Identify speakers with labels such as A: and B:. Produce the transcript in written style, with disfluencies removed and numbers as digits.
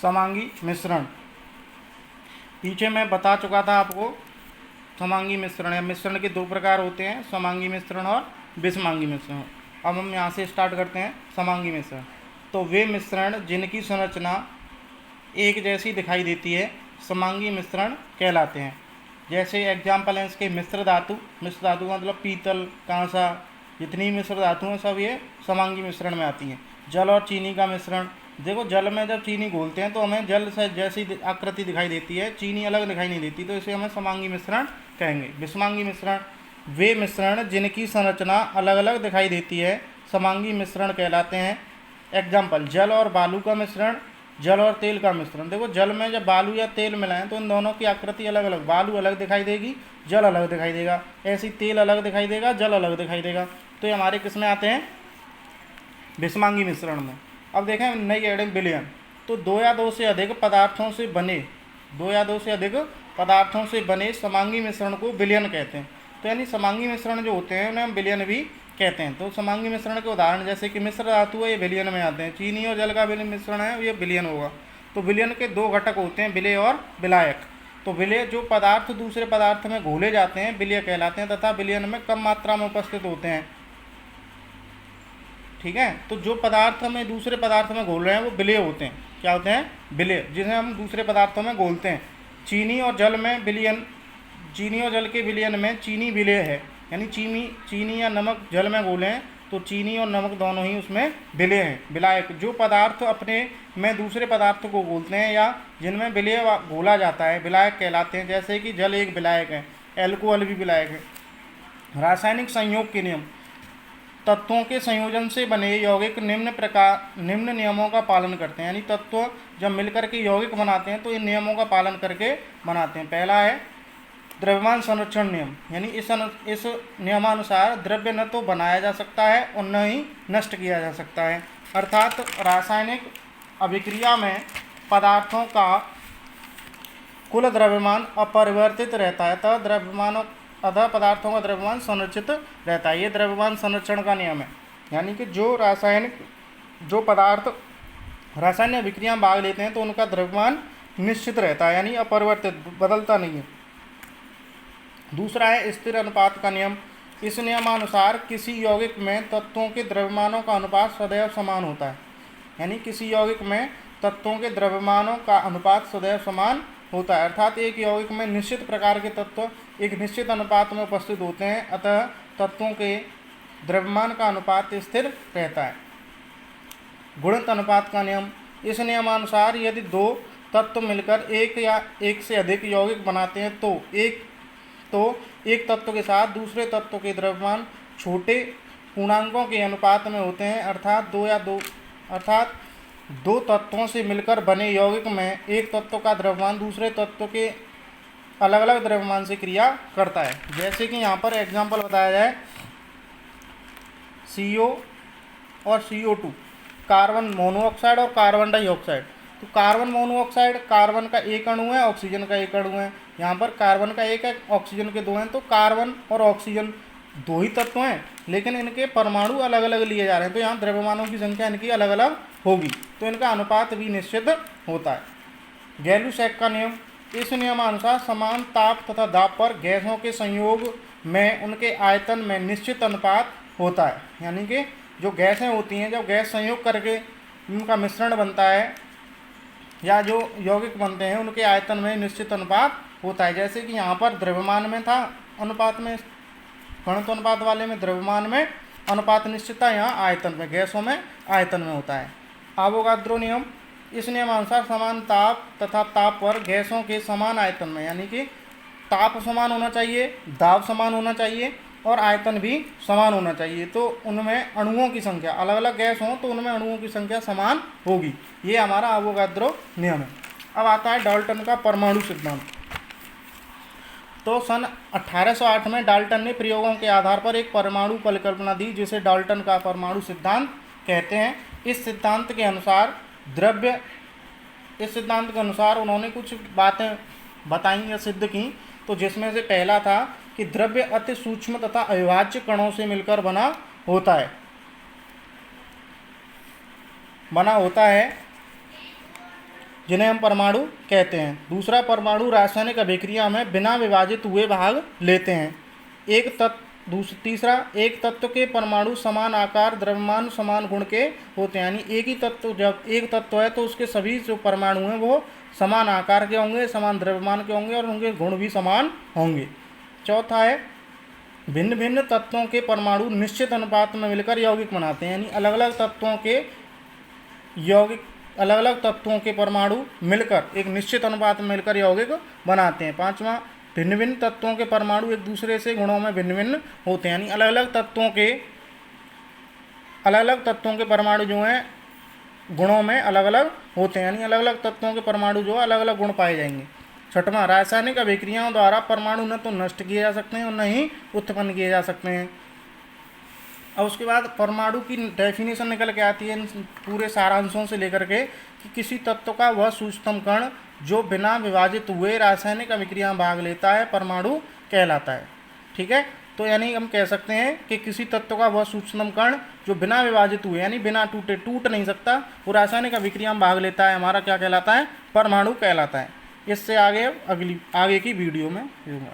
A: समांगी मिश्रण। पीछे मैं बता चुका था आपको समांगी मिश्रण या मिश्रण के दो प्रकार होते हैं, समांगी मिश्रण और विषमांगी मिश्रण। अब हम यहाँ से स्टार्ट करते हैं समांगी मिश्रण। तो वे मिश्रण जिनकी संरचना एक जैसी दिखाई देती है समांगी मिश्रण कहलाते हैं। जैसे एग्जाम्पल हैं इसके मिश्र धातु का मतलब पीतल, कांसा, जितनी मिश्र धातु हैं सब ये समांगी मिश्रण में आती हैं। जल और चीनी का मिश्रण, देखो जल में जब चीनी घोलते हैं तो हमें जल से जैसी आकृति दिखाई देती है, चीनी अलग दिखाई नहीं देती, तो इसे हमें समांगी मिश्रण कहेंगे। विषमांगी मिश्रण, वे मिश्रण जिनकी संरचना अलग अलग दिखाई देती है समांगी मिश्रण कहलाते हैं। एग्जाम्पल जल और बालू का मिश्रण, जल और तेल का मिश्रण। देखो जल में जब बालू या तेल मिलाएं तो इन दोनों की आकृति अलग अलग, बालू अलग दिखाई देगी, जल अलग दिखाई देगा, ऐसी तेल अलग दिखाई देगा, जल अलग दिखाई देगा। तो ये हमारे किस में आते हैं? विषमांगी मिश्रण में। अब देखें नई एडिंग विलयन, तो दो या दो से अधिक पदार्थों से बने समांगी मिश्रण को विलयन कहते हैं। तो यानी समांगी मिश्रण जो होते हैं उन्हें हम विलयन भी कहते हैं। तो समांगी मिश्रण के उदाहरण जैसे कि मिश्र धातु है, ये विलयन में आते हैं। चीनी और जल का मिश्रण है, ये विलयन होगा। तो विलयन के दो घटक होते हैं, विलेय और विलायक। तो विलेय जो पदार्थ दूसरे पदार्थ में घोले जाते हैं विलेय कहलाते हैं, तथा विलयन में कम मात्रा में उपस्थित होते हैं। ठीक है, तो जो पदार्थ में दूसरे पदार्थ में घोल रहे हैं वो विलेय होते हैं। क्या होते हैं? विलेय, जिन्हें हम दूसरे पदार्थों में घोलते हैं। चीनी और जल के विलयन में चीनी विलेय है, यानी चीनी या नमक जल में घोले हैं तो चीनी और नमक दोनों ही उसमें विलेय हैं। विलायक, जो पदार्थ अपने में दूसरे पदार्थ को घोलते हैं या जिनमें विलेय घोला जाता है विलायक कहलाते हैं। जैसे कि जल एक विलायक है, एल्कोहल भी विलायक है। रासायनिक संयोग के नियम, तत्वों के संयोजन से बने यौगिक निम्न नियमों का पालन करते हैं। यानी तत्व जब मिलकर के यौगिक बनाते हैं तो इन नियमों का पालन करके बनाते हैं। पहला है द्रव्यमान संरक्षण नियम, यानी इस नियमानुसार द्रव्य न तो बनाया जा सकता है और न ही नष्ट किया जा सकता है। अर्थात रासायनिक अभिक्रिया में पदार्थों का कुल द्रव्यमान अपरिवर्तित रहता है, अतः पदार्थों का द्रव्यमान संरक्षित रहता है। ये द्रव्यमान संरक्षण का नियम है। यानी कि जो पदार्थ रासायनिक अभिक्रिया में भाग लेते हैं तो उनका द्रव्यमान निश्चित रहता है, यानी अपरिवर्तित, बदलता नहीं है। दूसरा है स्थिर अनुपात का नियम। इस नियमानुसार किसी यौगिक में तत्वों के द्रव्यमानों का अनुपात सदैव समान होता है। यानी किसी यौगिक में तत्वों के द्रव्यमानों का अनुपात सदैव समान होता है। अर्थात एक यौगिक में निश्चित प्रकार के तत्व एक निश्चित अनुपात में उपस्थित होते हैं, अतः तत्वों के द्रव्यमान का अनुपात स्थिर रहता है। गुणित अनुपात का नियम, इस नियमानुसार यदि दो तत्व मिलकर एक या एक से अधिक यौगिक बनाते हैं तो एक तत्व के साथ दूसरे तत्व के द्रव्यमान छोटे पूर्णांकों के अनुपात में होते हैं। अर्थात दो तत्वों से मिलकर बने यौगिक में एक तत्व का द्रव्यमान दूसरे तत्व के अलग अलग द्रव्यमान से क्रिया करता है। जैसे कि यहाँ पर एग्जाम्पल बताया जाए CO और CO2, कार्बन मोनोऑक्साइड और कार्बन डाइऑक्साइड। तो कार्बन मोनोऑक्साइड, कार्बन का एक अणु है, ऑक्सीजन का एक अणु है। यहाँ पर कार्बन का एक है, ऑक्सीजन के दो हैं। तो कार्बन और ऑक्सीजन दो ही तत्व हैं, लेकिन इनके परमाणु अलग अलग लिए जा रहे हैं, तो यहाँ द्रव्यमानों की संख्या इनकी अलग अलग होगी, तो इनका अनुपात भी निश्चित होता है। गैलू-सैक का नियम, इस नियमानुसार समान ताप तथा दाब पर गैसों के संयोग में उनके आयतन में निश्चित अनुपात होता है। यानी कि जो गैसें होती हैं, जब गैस संयोग करके उनका मिश्रण बनता है या जो यौगिक बनते हैं उनके आयतन में निश्चित अनुपात होता है। जैसे कि यहाँ पर द्रव्यमान में था अनुपात में, घनत्व अनुपात वाले में द्रव्यमान में अनुपात निश्चित था, यहाँ आयतन में, गैसों में आयतन में होता है। आवोगाद्रो नियम, इस नियमानुसार समान ताप तथा ताप पर गैसों के समान आयतन में, यानी कि ताप समान होना चाहिए, दाब समान होना चाहिए और आयतन भी समान होना चाहिए। तो उनमें अणुओं की संख्या, अलग अलग गैस हों तो उनमें अणुओं की संख्या समान होगी। ये हमारा आवोगाद्रो नियम है। अब आता है डाल्टन का परमाणु सिद्धांत। तो सन 1808 में डाल्टन ने प्रयोगों के आधार पर एक परमाणु परिकल्पना दी, जिसे डाल्टन का परमाणु सिद्धांत कहते हैं। इस सिद्धांत के अनुसार उन्होंने कुछ बातें बताई या सिद्ध की, तो जिसमें से पहला था कि द्रव्य अति सूक्ष्म तथा अविभाज्य कणों से मिलकर बना होता है। जिन्हें हम परमाणु कहते हैं। दूसरा, परमाणु रासायनिक अभिक्रिया में बिना विभाजित हुए भाग लेते हैं। तीसरा, एक तत्व के परमाणु समान आकार, द्रव्यमान, समान गुण के होते हैं, यानी एक ही तत्व, जब एक तत्व है तो उसके सभी जो परमाणु हैं वो समान आकार के होंगे, समान द्रव्यमान के होंगे और उनके गुण भी समान होंगे। चौथा है, भिन्न भिन्न तत्वों के परमाणु निश्चित अनुपात में मिलकर यौगिक बनाते हैं, यानी अलग अलग तत्वों के परमाणु मिलकर एक निश्चित अनुपात में मिलकर यौगिक बनाते हैं। पांचवा, भिन्न भिन्न तत्वों के परमाणु एक दूसरे से गुणों में भिन्न भिन्न होते हैं, यानी अलग अलग तत्वों के परमाणु जो हैं गुणों में अलग अलग होते हैं, यानी अलग अलग तत्वों के परमाणु जो अलग अलग गुण पाए जाएंगे। छठवां, रासायनिक अभिक्रियाओं द्वारा परमाणु न तो नष्ट किए जा सकते हैं और न ही उत्पन्न किए जा सकते हैं। और उसके बाद परमाणु की डेफिनेशन निकल के आती है पूरे सारांशों से लेकर के कि किसी तत्व का वह सूक्ष्मतम कण जो बिना विभाजित हुए रासायनिक अभिक्रिया में भाग लेता है परमाणु कहलाता है। ठीक है, तो यानी हम कह सकते हैं कि किसी तत्व का वह सूक्ष्मतम कण जो बिना विभाजित हुए यानी बिना टूटे, टूट नहीं सकता, वो रासायनिक अभिक्रिया में भाग लेता है, हमारा क्या कहलाता है? परमाणु कहलाता है। इससे आगे की वीडियो में मिलूंगा।